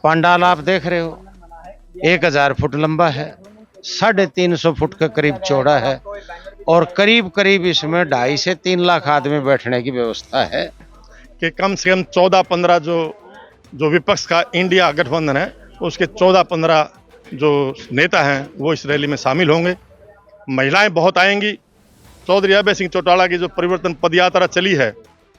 पंडाल आप देख रहे हो 1000 फुट लंबा है, 350 फुट के करीब चौड़ा है और करीब करीब इसमें 2.5 से 3 लाख आदमी बैठने की व्यवस्था है कि कम से कम 14-15 जो विपक्ष का इंडिया गठबंधन है उसके 14-15 जो नेता हैं वो इस रैली में शामिल होंगे। महिलाएं बहुत आएंगी। चौधरी अभय सिंह चौटाला की जो परिवर्तन पदयात्रा चली है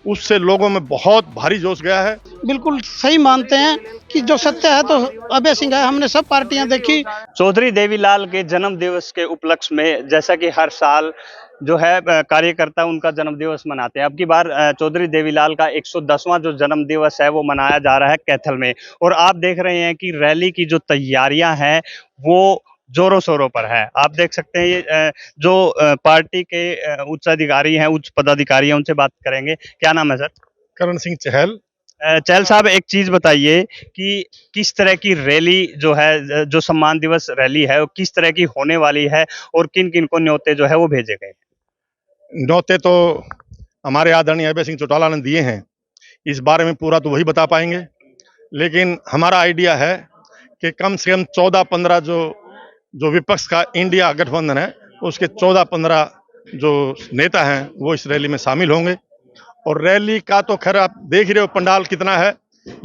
उससे लोगों में बहुत भारी जोश गया है। बिल्कुल सही मानते हैं कि जो सत्य है तो अभय सिंह है। हमने सब पार्टियां देखी। चौधरी देवीलाल के जन्म दिवस के उपलक्ष्य में जैसा कि हर साल जो है कार्यकर्ता उनका जन्म दिवस मनाते हैं। अब की बार चौधरी देवीलाल का 110वां जो जन्म दिवस है वो मनाया जा रहा है कैथल में, और आप देख रहे हैं कि रैली की जो तैयारियां हैं वो जोरों शोरों पर है। आप देख सकते हैं ये जो पार्टी के उच्च अधिकारी हैं, उच्च पदाधिकारी हैं, उनसे बात करेंगे। क्या नाम है सर? करण सिंह चहल। चहल साहब, एक चीज बताइए कि किस तरह की रैली जो है, जो सम्मान दिवस रैली है, वो किस तरह की होने वाली है और किन किन को न्योते जो है वो भेजे गए? न्योते तो हमारे आदरणीय अभय सिंह चौटाला ने दिए हैं, इस बारे में पूरा तो वही बता पाएंगे, लेकिन हमारा आइडिया है कि कम से कम 14-15 जो विपक्ष का इंडिया गठबंधन है उसके 14-15 जो नेता हैं वो इस रैली में शामिल होंगे। और रैली का तो खैर आप देख ही रहे हो पंडाल कितना है,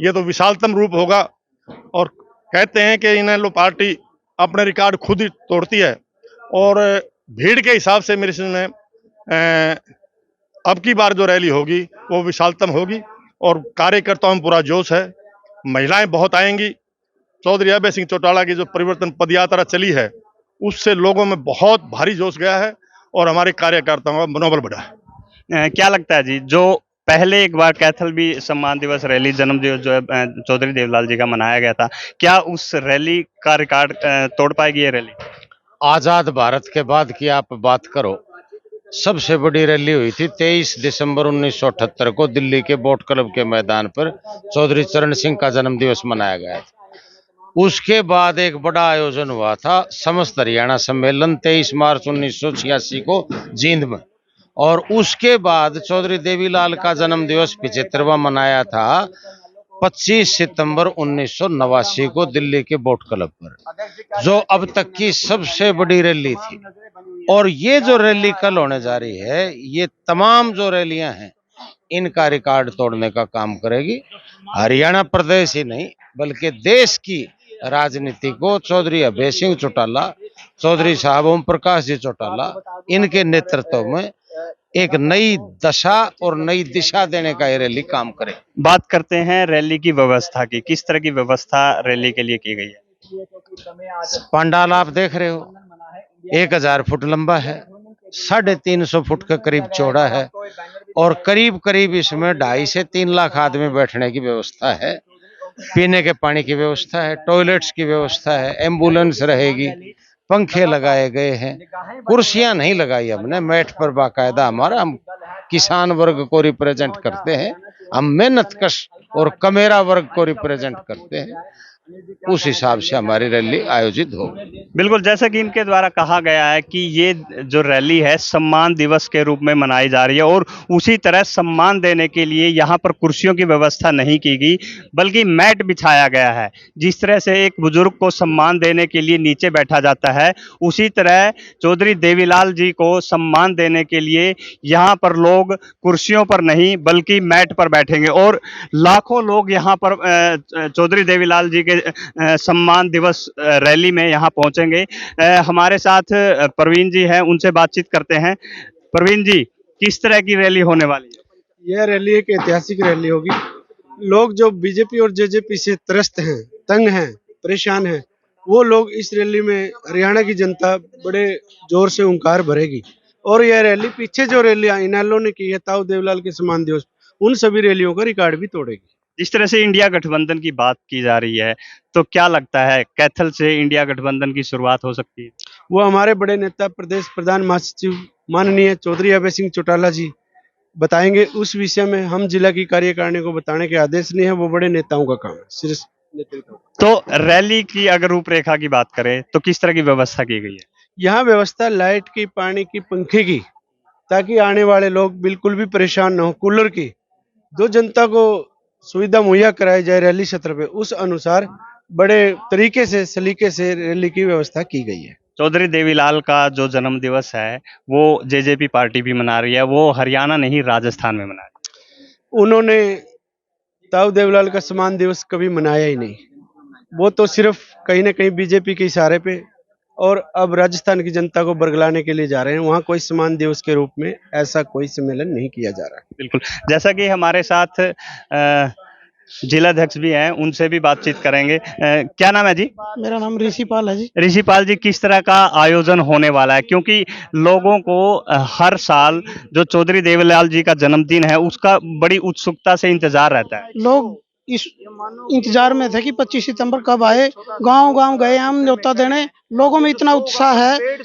ये तो विशालतम रूप होगा। और कहते हैं कि इन्हें लो पार्टी अपने रिकॉर्ड खुद ही तोड़ती है और भीड़ के हिसाब से मेरे समझ में अब की बार जो रैली होगी वो विशालतम होगी और कार्यकर्ताओं में पूरा जोश है। महिलाएं बहुत आएंगी। चौधरी अभय सिंह चौटाला की जो परिवर्तन पदयात्रा चली है उससे लोगों में बहुत भारी जोश गया है और हमारे कार्यकर्ताओं का मनोबल बढ़ा है। क्या लगता है जी, जो पहले एक बार कैथल भी सम्मान दिवस रैली जन्म दिवस जो है चौधरी देवलाल जी का मनाया गया था, क्या उस रैली का रिकॉर्ड तोड़ पाएगी ये रैली? आजाद भारत के बाद की आप बात करो, सबसे बड़ी रैली हुई थी 23 दिसंबर 1978 को दिल्ली के बोट क्लब के मैदान पर चौधरी चरण सिंह का जन्म दिवस मनाया गया था। उसके बाद एक बड़ा आयोजन हुआ था समस्त हरियाणा सम्मेलन 23 मार्च 1986 को जींद में, और उसके बाद चौधरी देवीलाल का जन्म दिवस 75वां मनाया था 25 सितंबर 1989 को दिल्ली के बोट क्लब पर, जो अब तक की सबसे बड़ी रैली थी। और ये जो रैली कल होने जा रही है, ये तमाम जो रैलियां हैं इनका रिकॉर्ड तोड़ने का काम करेगी। हरियाणा प्रदेश ही नहीं बल्कि देश की राजनीति को चौधरी अभय सिंह चौटाला, चौधरी साहब ओम प्रकाश जी चौटाला, इनके नेतृत्व में एक नई दशा और नई दिशा देने का ये रैली काम करे। बात करते हैं रैली की व्यवस्था की। किस तरह की व्यवस्था रैली के लिए की गई है? पंडाल आप देख रहे हो 1000 फुट लंबा है, 350 फुट के करीब चौड़ा है और करीब करीब इसमें 2.5 से 3 लाख आदमी बैठने की व्यवस्था है। पीने के पानी की व्यवस्था है, टॉयलेट्स की व्यवस्था है, एम्बुलेंस रहेगी, पंखे लगाए गए हैं, कुर्सियां नहीं लगाई हमने, मैट पर बाकायदा हमारा, हम किसान वर्ग को रिप्रेजेंट करते हैं, हम मेहनत कश और कमेरा वर्ग को रिप्रेजेंट करते हैं, उस हिसाब से हमारी रैली आयोजित होगी। बिल्कुल, जैसा कि इनके द्वारा कहा गया है कि ये जो रैली है सम्मान दिवस के रूप में मनाई जा रही है और उसी तरह सम्मान देने के लिए यहाँ पर कुर्सियों की व्यवस्था नहीं की गई बल्कि मैट बिछाया गया है। जिस तरह से एक बुजुर्ग को सम्मान देने के लिए नीचे बैठा जाता है, उसी तरह चौधरी देवीलाल जी को सम्मान देने के लिए यहाँ पर लोग कुर्सियों पर नहीं बल्कि मैट पर बैठेंगे और लाखों लोग यहाँ पर चौधरी देवीलाल जी के सम्मान दिवस रैली में यहाँ पहुंचेंगे। हमारे साथ प्रवीण जी हैं, उनसे बातचीत करते हैं। प्रवीण जी, किस तरह की रैली होने वाली है? यह रैली एक ऐतिहासिक रैली होगी। लोग जो बीजेपी और जेजेपी से त्रस्त हैं, तंग हैं, परेशान हैं, वो लोग इस रैली में हरियाणा की जनता बड़े जोर से हुंकार भरेगी। और यह रैली पीछे जो रैलियां इनेलो ने की है ताऊ देवलाल के सम्मान दिवस, उन सभी रैलियों का रिकॉर्ड भी तोड़ेगी। जिस तरह से इंडिया गठबंधन की बात की जा रही है, तो क्या लगता है कैथल से इंडिया गठबंधन की शुरुआत हो सकती है? वो हमारे बड़े नेता प्रदेश प्रधान महासचिव माननीय चौधरी अभय सिंह चौटाला जी बताएंगे। उस विषय में हम जिला की कार्यकारिणी को बताने के आदेश नहीं है, वो बड़े नेताओं का काम है, शीर्ष नेतृत्व। तो रैली की अगर रूपरेखा की बात करें तो किस तरह की व्यवस्था की गई है? यहाँ व्यवस्था लाइट की, पानी की, पंखे की, ताकि आने वाले लोग बिल्कुल भी परेशान न हो। कूलर की, जो जनता को सुविधा मुहैया कराई जाए रैली क्षेत्र पे, उस अनुसार बड़े तरीके से सलीके से रैली की व्यवस्था की गई है। चौधरी देवीलाल का जो जन्म दिवस है वो जेजेपी पार्टी भी मना रही है, वो हरियाणा नहीं राजस्थान में मना रही उन्होंने ताऊ देवलाल का सम्मान दिवस कभी मनाया ही नहीं। वो तो सिर्फ कहीं ना कहीं बीजेपी के इशारे पे और अब राजस्थान की जनता को बरगलाने के लिए जा रहे हैं। वहाँ कोई सम्मान दिवस के रूप में ऐसा कोई सम्मेलन नहीं किया जा रहा है। बिल्कुल। जैसा कि हमारे साथ जिलाध्यक्ष भी हैं, उनसे भी बातचीत करेंगे। क्या नाम है जी? मेरा नाम ऋषिपाल है जी। ऋषिपाल जी, किस तरह का आयोजन होने वाला है? क्योंकि लोगों को हर साल जो चौधरी देवीलाल जी का जन्मदिन है उसका बड़ी उत्सुकता से इंतजार रहता है। लोग इस इंतजार में थे कि 25 सितंबर कब आए। गांव गांव गए हम न्योता देने। लोगों में इतना उत्साह है,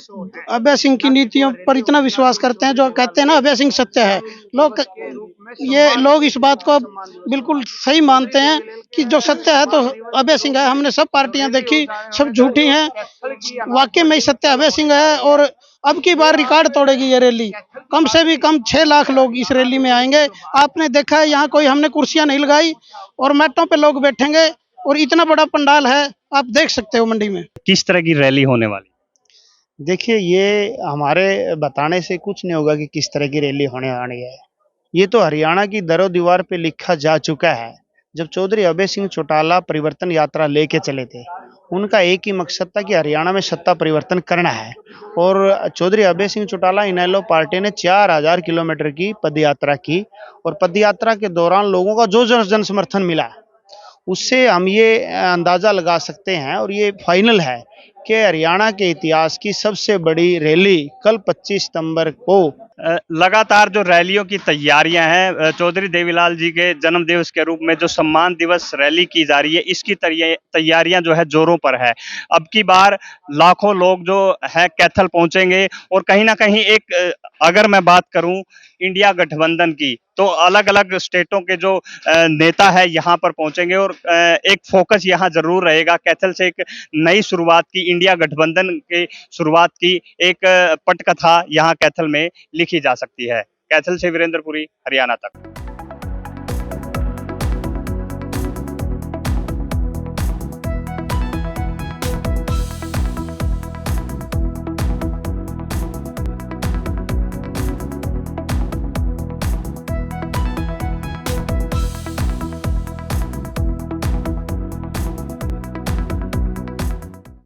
अभय सिंह की नीतियों पर इतना विश्वास करते हैं, जो कहते हैं ना अभय सिंह सत्य है। लोग इस बात को बिल्कुल सही मानते हैं कि जो सत्य है तो अभय सिंह है। हमने सब पार्टियां देखी, सब झूठी हैं, वाकई में सत्य अभय सिंह है। और अब की बार रिकॉर्ड तोड़ेगी ये रैली। कम से भी कम 6 लाख लोग इस रैली में आएंगे। आपने देखा है यहाँ कोई हमने कुर्सियां नहीं लगाई और मैटों पे लोग बैठेंगे और इतना बड़ा पंडाल है, आप देख सकते हो मंडी में। किस तरह की रैली होने वाली? देखिए, ये हमारे बताने से कुछ नहीं होगा कि किस तरह की रैली होने वाली है। ये तो हरियाणा की दरो दीवार पे लिखा जा चुका है। जब चौधरी अभय सिंह चौटाला परिवर्तन यात्रा लेके चले थे, उनका एक ही मकसद था कि हरियाणा में सत्ता परिवर्तन करना है। और चौधरी अभय सिंह चौटाला इनेलो पार्टी ने 4000 किलोमीटर की पदयात्रा की और पदयात्रा के दौरान लोगों का जो जन समर्थन मिला, उससे हम ये अंदाजा लगा सकते हैं और ये फाइनल है कि हरियाणा के इतिहास की सबसे बड़ी रैली कल 25 सितंबर को। लगातार जो रैलियों की तैयारियां हैं, चौधरी देवीलाल जी के जन्म दिवस के रूप में जो सम्मान दिवस रैली की जा रही है, इसकी तैयारियां जो है जोरों पर है। अब की बार लाखों लोग जो है कैथल पहुंचेंगे और कहीं ना कहीं एक अगर मैं बात करूं इंडिया गठबंधन की, तो अलग अलग स्टेटों के जो नेता है यहाँ पर पहुंचेंगे और एक फोकस यहाँ जरूर रहेगा। कैथल से एक नई शुरुआत की, इंडिया गठबंधन की शुरुआत की एक पटकथा यहाँ कैथल में लिखी जा सकती है। कैथल से वीरेंद्रपुरी, हरियाणा तक।